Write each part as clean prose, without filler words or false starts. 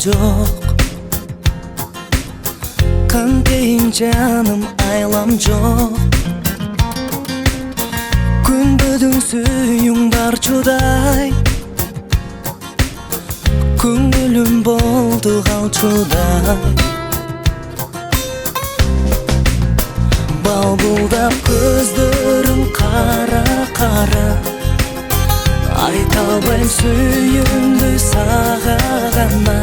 жок. Кантейин жаным айлам жок. Күнбөдүң сүйүң бар чудай, көңүлүм болду калчудай. Балбулдап көздөрүң кара-кара, айта албайм сүйүүмдү сага гана.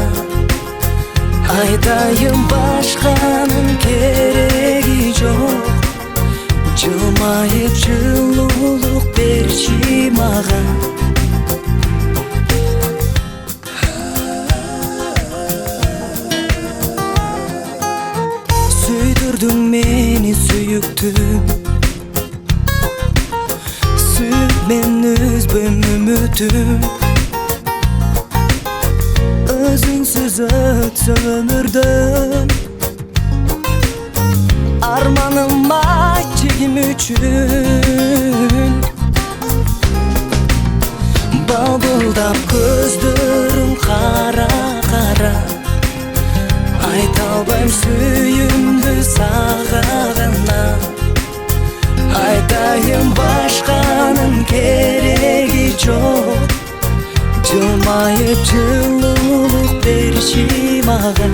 Айтайын башканын кереги жок, жылмайып жылуулук берчи мага. Сүйдүрдүң мени сүйүктүм, сүйүп мен үзбөйм үмүтүм. Өзүңсүз өтсө өмүрдөн, арманым айтчы ким үчүн. Балбулдап көздөрүң кара-кара, айта албайм сүйүүмдү сага гана. Айтайын башканын кереги жок, жылмайып жылуулук берчи мага.